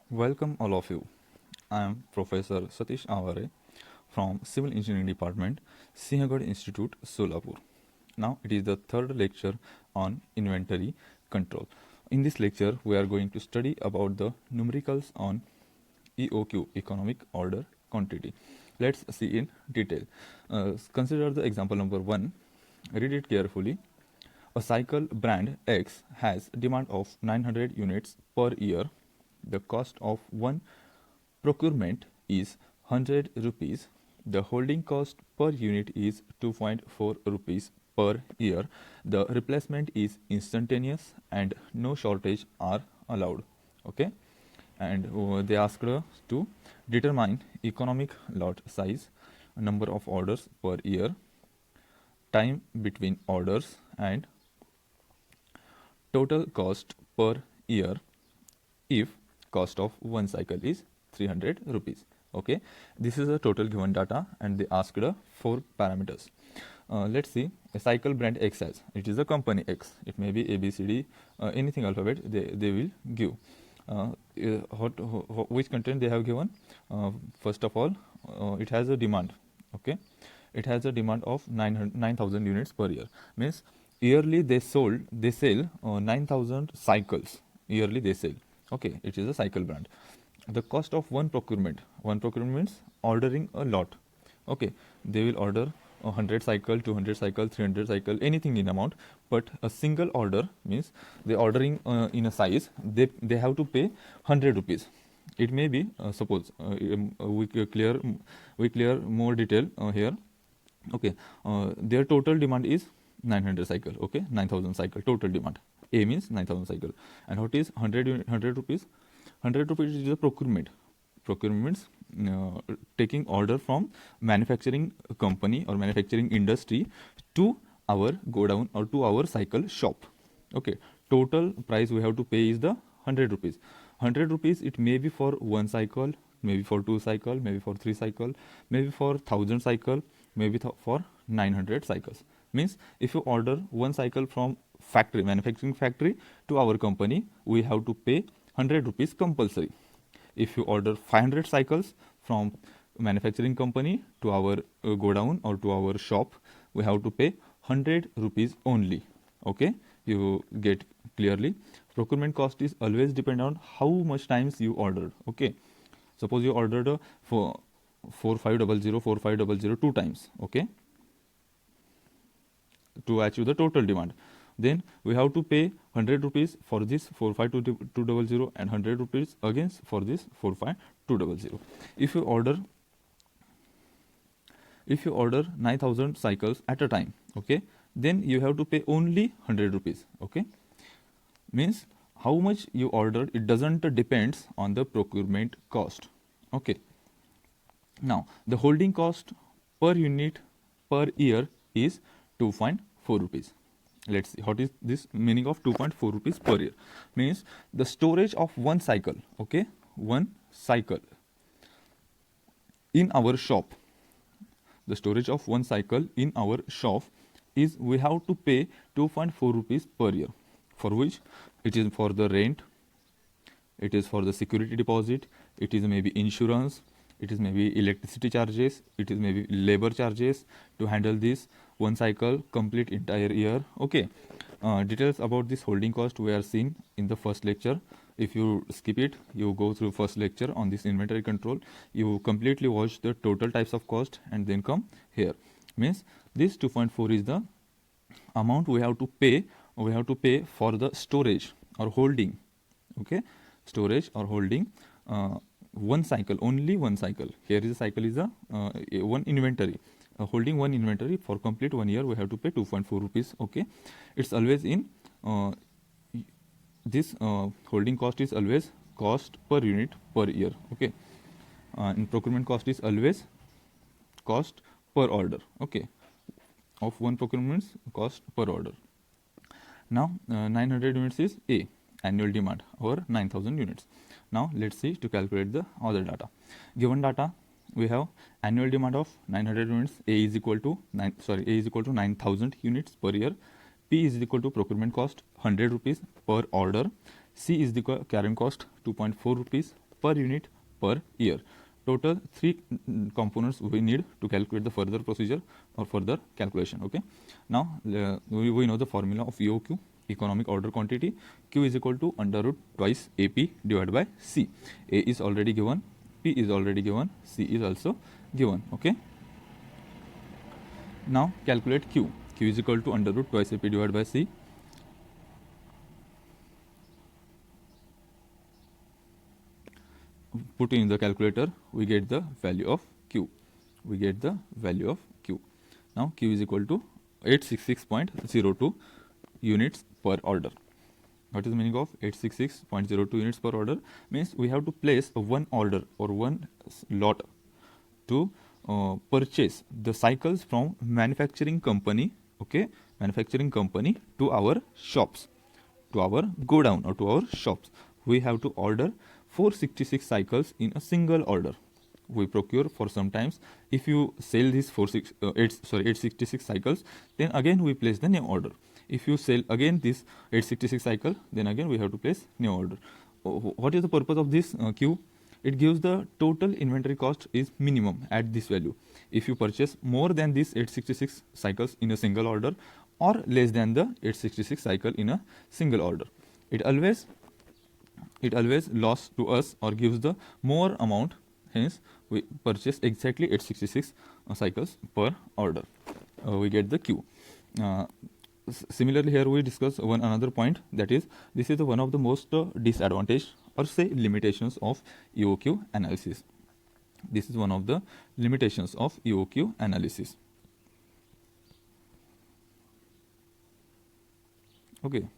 Welcome all of you. I am Professor Satish Avare from Civil Engineering Department, Sinhagad Institute, Solapur. Now it is the third lecture on inventory control. In this lecture, we are going to study about the numericals on EOQ, economic order quantity. Let's see in detail. Consider the example number 1. Read it carefully. A cycle brand X has demand of 900 units per year. The cost of one procurement is 100 rupees. The holding cost per unit is 2.4 rupees per year. The replacement is instantaneous and no shortage are allowed. Okay, and they asked us to determine economic lot size, number of orders per year, time between orders, and total cost per year if cost of one cycle is 300 rupees. Okay, this is the total given data and they asked 4 parameters. Let's see a cycle brand X has, it is a company X, it may be ABCD, anything alphabet they will give. Which content they have given? First of all, it has a demand. Okay, it has a demand of 9,000 units per year, means yearly they sell 9,000 cycles yearly they sell. Okay, it is a cycle brand. The cost of one procurement means ordering a lot. Okay, they will order 100 cycle, 200 cycle, 300 cycle, anything in amount, but a single order means they ordering in a size, they have to pay 100 rupees. It may be suppose we clear more detail here. Okay, their total demand is 900 cycle. Okay, 9,000 cycle total demand. A means 9,000 cycle. And what is 100 rupees? 100 rupees is the procurement. Procurement means taking order from manufacturing company or manufacturing industry to our godown or to our cycle shop. Okay, total price we have to pay is the 100 rupees. 100 rupees it may be for one cycle, maybe for two cycle, maybe for three cycle, maybe for 1,000 cycle, maybe for 900 cycles. Means if you order one cycle from factory, manufacturing factory to our company, we have to pay 100 rupees compulsory. If you order 500 cycles from manufacturing company to our godown or to our shop, we have to pay 100 rupees only. Okay, you get clearly. Procurement cost is always depend on how much times you ordered. Okay, suppose you ordered for 4500 two times. Okay, to achieve the total demand, then we have to pay 100 rupees for this 45200 and 100 rupees again for this 45200. If you order 9,000 cycles at a time, okay, then you have to pay only 100 rupees. Okay, means how much you ordered, it doesn't depends on the procurement cost. Okay, now the holding cost per unit per year is 2.4 rupees. Let's see what is this meaning of 2.4 rupees per year. Means the storage of one cycle, okay, one cycle in our shop, the storage of one cycle in our shop is we have to pay 2.4 rupees per year, for which it is for the rent, it is for the security deposit, it is maybe insurance, it is maybe electricity charges, it is maybe labor charges to handle this one cycle complete entire year. Okay, details about this holding cost we are seen in the first lecture. If you skip it, you go through first lecture on this inventory control, you completely watch the total types of cost and then come here. Means this 2.4 is the amount we have to pay for the storage or holding. Okay, storage or holding one cycle, only one cycle. Here is a cycle is a one inventory, holding one inventory for complete 1 year we have to pay 2.4 rupees. Okay, it's always in this holding cost is always cost per unit per year. Okay, and procurement cost is always cost per order. Okay, of one procurement cost per order. Now 900 units is A, annual demand, or 9,000 units. Now let's see to calculate the other data. Given data, we have annual demand of 900 units. A is equal to 9,000 units per year. P is equal to procurement cost 100 rupees per order. C is the carrying cost 2.4 rupees per unit per year. Total three components we need to calculate the further procedure or further calculation. Okay, now we know the formula of EOQ, economic order quantity. Q is equal to under root twice AP divided by C. A is already given, P is already given, C is also given. Okay, now calculate Q. Q is equal to under root twice AP divided by C. Put in the calculator, we get the value of Q. We get the value of Q. Now Q is equal to 866.02 units per order. What is the meaning of 866.02 units per order? Means we have to place one order or one lot to purchase the cycles from manufacturing company, okay, manufacturing company to our shops, to our godown or to our shops. We have to order 466 cycles in a single order. We procure for sometimes. If you sell these 866 cycles, then again we place the new order. If you sell again this 866 cycle, then again we have to place new order. What is the purpose of this Q? It gives the total inventory cost is minimum at this value. If you purchase more than this 866 cycles in a single order or less than the 866 cycle in a single order, it always loss to us or gives the more amount. Hence we purchase exactly 866 cycles per order. We get the Q. Similarly, here we discuss one another point, that is, this is one of the most disadvantage or say limitations of EOQ analysis. This is one of the limitations of EOQ analysis. Okay.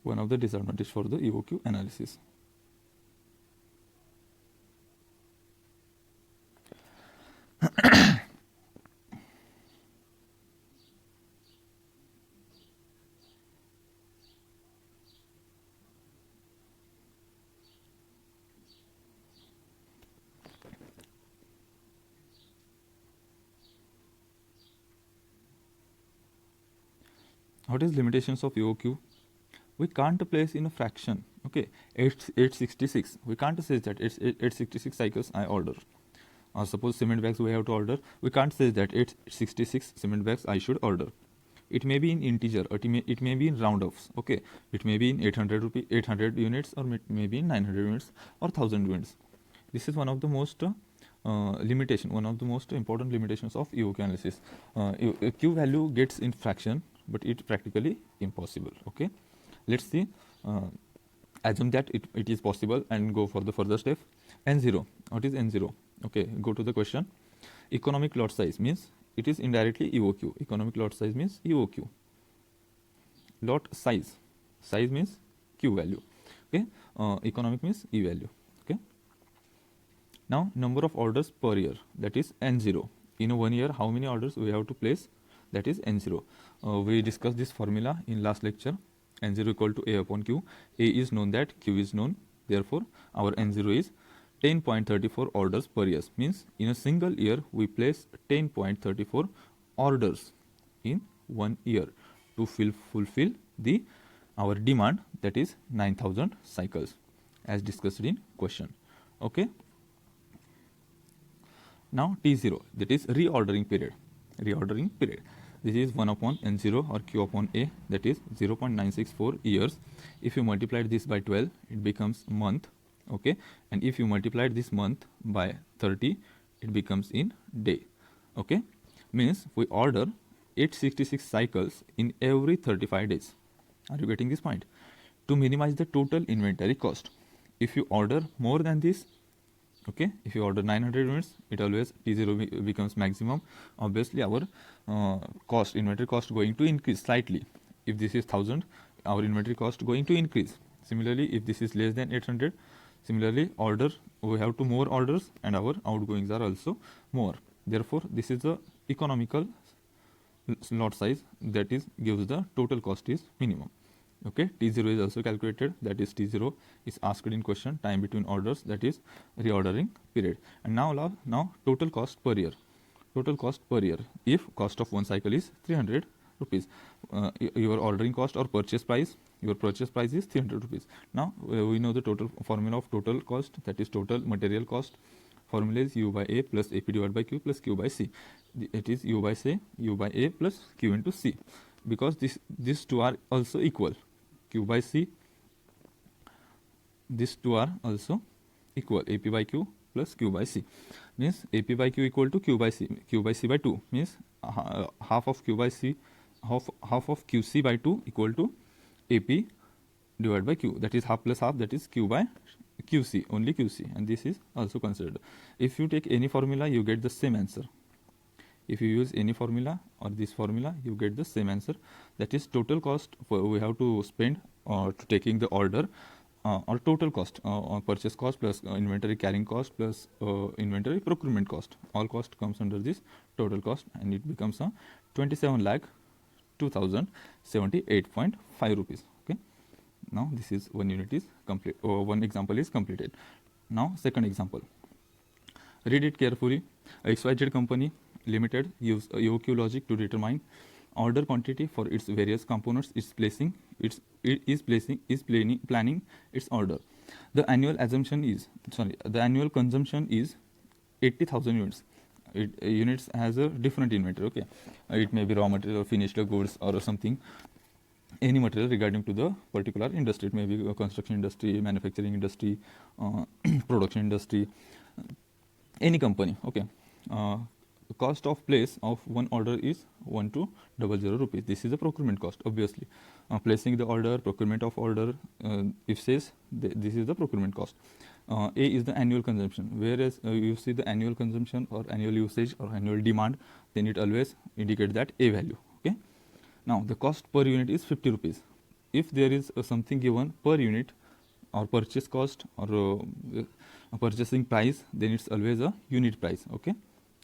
One of the disadvantage for the EOQ analysis. What is limitations of EOQ? We can't place in a fraction. Okay, 866. We can't say that it's 866 cycles I order. Or suppose cement bags we have to order. We can't say that 866 cement bags I should order. It may be in integer, or it may be in round offs. Okay, it may be in 800 units, or it may be in 900 units or 1000 units. This is one of the most one of the most important limitations of EOQ analysis. Q value gets in fraction, but it's practically impossible. Okay, let's see. Assume that it is possible and go for the further step. N0. What is N0? Okay, go to the question. Economic lot size means it is indirectly EOQ. Economic lot size means EOQ. Lot size. Size means Q value. Okay, economic means E value. Okay. Now number of orders per year, that is N0. In 1 year, how many orders we have to place? That is N0. We discussed this formula in last lecture. N0 equal to A upon Q. A is known, that Q is known. Therefore, our N0 is 10.34 orders per year. Means in a single year we place 10.34 orders in 1 year to fulfill our demand, that is 9000 cycles, as discussed in question. Okay. Now T0, that is reordering period. Reordering period. This is 1 upon N0 or Q upon A, that is 0.964 years. If you multiply this by 12, it becomes month. Okay, and if you multiply this month by 30, it becomes in day. Okay, means we order 866 cycles in every 35 days. Are you getting this point? To minimize the total inventory cost, if you order more than this, okay, if you order 900 units, it always T0 becomes maximum. Obviously our inventory cost going to increase slightly. If this is 1000, our inventory cost going to increase. Similarly, if this is less than 800, similarly we have to more orders and our outgoings are also more. Therefore, this is the economical lot size, that is gives the total cost is minimum. Okay, T0 is also calculated, that is T0 is asked in question, time between orders, that is reordering period. And now total cost per year. Total cost per year, if cost of one cycle is 300 rupees, your ordering cost or purchase price, your purchase price is 300 rupees. Now we know the total formula of total cost, that is total material cost. Formula is U by A plus AP divided by Q plus Q by C. It is U by A plus Q into C, because these two are also equal. Q by C, these two are also equal. AP by Q plus Q by C means AP by Q equal to Q by C. Q by C by 2 means half of Q by C, half of QC by 2 equal to AP divided by Q. That is half plus half, that is Q by QC, only QC, and this is also considered. If you take any formula, you get the same answer. If you use any formula or this formula, you get the same answer. That is total cost we have to spend to taking the order, or total cost, purchase cost plus inventory carrying cost plus inventory procurement cost. All cost comes under this total cost, and it becomes a 27 lakh 2078.5 rupees. Okay. Now this is one unit is complete. One example is completed. Now second example. Read it carefully. XYZ company limited use EOQ logic to determine order quantity for its various components. Planning its order. The annual consumption is 80,000 units. Units has a different inventory. Okay, it may be raw material, finished goods, or something, any material regarding to the particular industry. It may be a construction industry, manufacturing industry, production industry, any company. Okay. Cost of place of one order is 1200 rupees. This is the procurement cost, obviously. Placing the order, procurement of order, if says this is the procurement cost. A is the annual consumption. Whereas you see the annual consumption or annual usage or annual demand, then it always indicates that A value. Okay. Now the cost per unit is 50 rupees. If there is something given per unit or purchase cost or purchasing price, then it's always a unit price. Okay.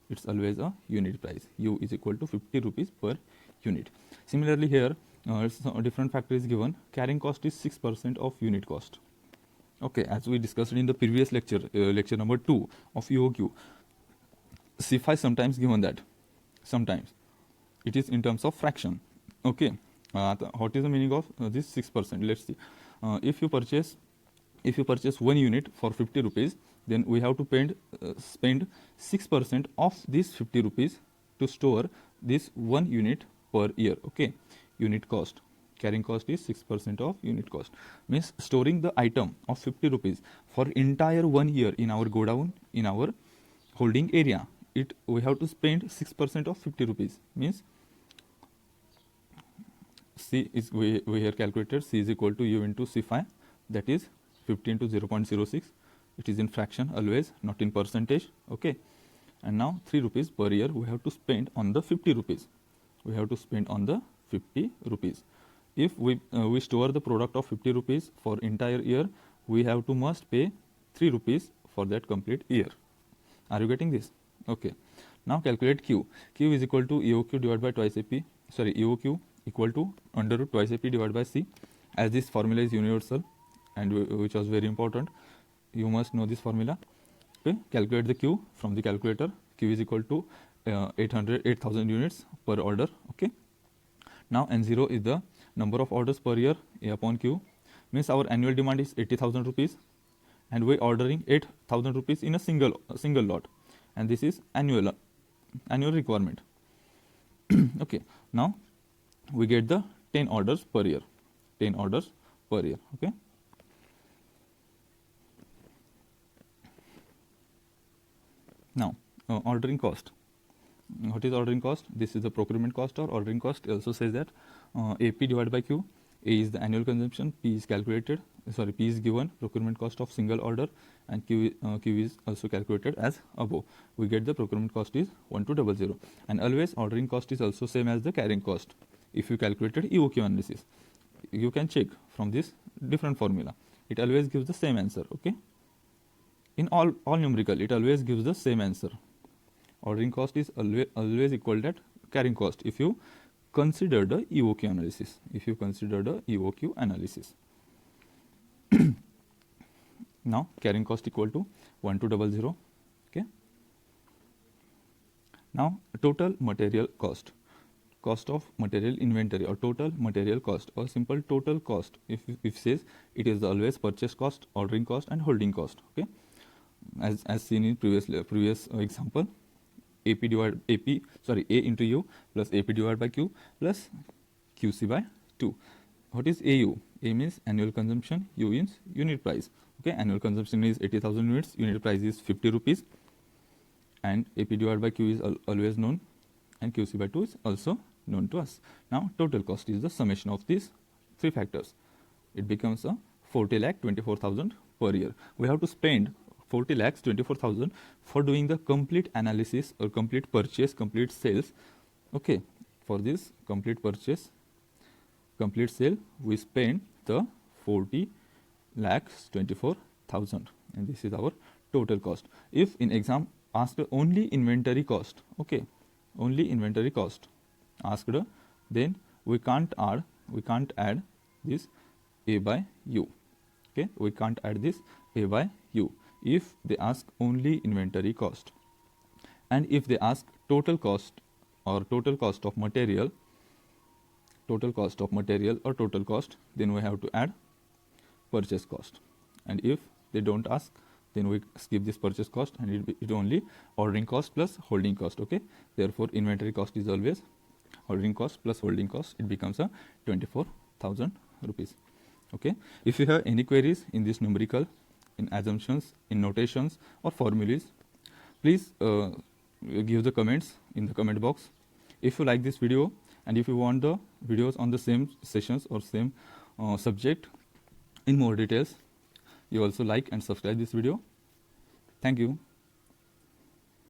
It's always a unit price. U is equal to 50 rupees per unit. Similarly here, a different factor is given. Carrying cost is 6% of unit cost. Okay, as we discussed in the previous lecture, lecture number 2 of EOQ, CFI sometimes given that. Sometimes it is in terms of fraction. Okay, what is the meaning of this 6%? Let's see. If you purchase 1 unit for 50 rupees, then we have to spend 6% of this 50 rupees to store this 1 unit per year. Okay, unit cost. Carrying cost is 6% of unit cost. Means storing the item of 50 rupees for entire 1 year in our godown, in our holding area. We have to spend 6% of 50 rupees. Means C is we here calculated C is equal to U into C5, that is 50 into 0.06. It is in fraction always, not in percentage. Okay, and now 3 rupees per year we have to spend on the 50 rupees. We have to spend on the 50 rupees. If we store the product of 50 rupees for entire year, we have to must pay 3 rupees for that complete year. Are you getting this? Okay. Now calculate Q. Q is equal to EOQ divided by twice AP. Sorry, EOQ equal to under root twice AP divided by C. As this formula is universal and which was very important, you must know this formula. Okay, calculate the Q from the calculator. Q is equal to 8,000 units per order. Okay. Now N0 is the number of orders per year, A upon Q. Means our annual demand is 80,000 rupees, and we are ordering 8,000 rupees in a single lot, and this is annual requirement. Okay. Now we get the 10 orders per year. 10 orders per year. Okay. Now ordering cost. What is ordering cost? This is the procurement cost or ordering cost. It also says that AP divided by Q. A is the annual consumption. P is calculated. Sorry, P is given procurement cost of single order, and Q is also calculated as above. We get the procurement cost is 1200, and always ordering cost is also same as the carrying cost. If you calculated EOQ analysis, you can check from this different formula. It always gives the same answer. Okay. In all numerical, it always gives the same answer. Ordering cost is always equal to carrying cost. If you consider the EOQ analysis. If you consider the EOQ analysis. Now carrying cost equal to 1200. Okay. Now total material cost, cost of material inventory, or total material cost, or simple total cost. If says, it is always purchase cost, ordering cost, and holding cost. Okay, as seen in previous example, A into U plus AP divided by Q plus QC by 2. What is AU? A means annual consumption, U means unit price. Okay, annual consumption is 80,000 units, unit price is 50 rupees, and AP divided by Q is always known, and QC by 2 is also known to us. Now total cost is the summation of these three factors. It becomes a 40,24,000 per year. We have to spend 40,24,000 for doing the complete analysis or complete purchase, complete sales. Okay, for this complete purchase, complete sale, we spend the 40,24,000, and this is our total cost. If in exam asked only inventory cost, okay, only inventory cost asked, then we can't add this A by U. Okay, we can't add this A by U if they ask only inventory cost. And if they ask total cost or total cost of material, or total cost, then we have to add purchase cost. And if they don't ask, then we skip this purchase cost, and it only ordering cost plus holding cost. Okay, therefore inventory cost is always ordering cost plus holding cost. It becomes a 24,000 rupees. Okay, if you have any queries in this numerical, in assumptions, in notations, or formulas, please give the comments in the comment box. If you like this video, and if you want the videos on the same sessions or same subject in more details, you also like and subscribe this video. Thank you.